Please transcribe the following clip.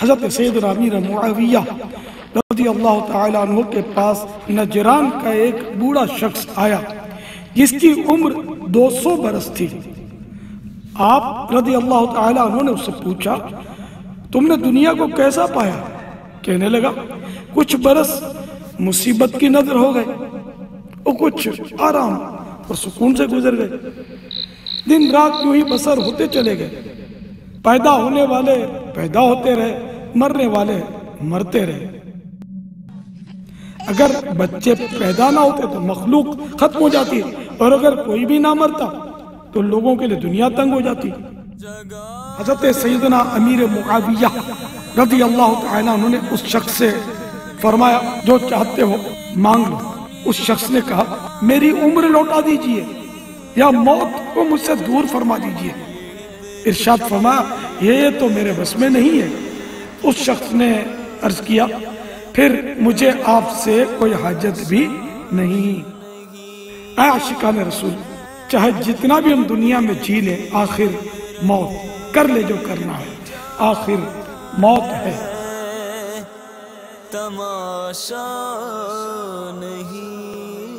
حضرت سیدنا امیر معاویہ رضی اللہ تعالیٰ عنہ کے پاس نجران کا ایک بوڑھا شخص آیا جس کی عمر 200 برس تھی۔ آپ رضی اللہ تعالیٰ عنہ نے اس سے پوچھا تم نے دنیا کو کیسا پایا؟ کہنے لگا کچھ برس مصیبت کی نظر ہو گئے اور کچھ آرام اور سکون سے گزر گئے، دن رات یوں ہی بسر ہوتے چلے گئے، پیدا ہونے والے پیدا ہوتے رہے، مرنے والے مرتے رہے۔ اگر بچے پیدا نہ ہوتے تو مخلوق ختم ہو جاتی، اور اگر کوئی بھی نہ مرتا تو لوگوں کے لیے دنیا تنگ ہو جاتی۔ حضرت سیدنا امیر معاویہ رضی اللہ تعالیٰ عنہ نے اس شخص سے فرمایا جو چاہتے ہو مانگ لو۔ اس شخص نے کہا میری عمر لوٹا دیجئے یا موت کو مجھ سے دور فرما دیجئے۔ ارشاد فرمایا یہ تو میرے بس میں نہیں ہے۔ اس شخص نے عرض کیا پھر مجھے آپ سے کوئی حاجت بھی نہیں۔ اے عاشقان رسول، چاہے جتنا بھی ہم دنیا میں جی لیں، آخر موت کر لے جو کرنا ہے، آخر موت ہے۔ تماشا نہیں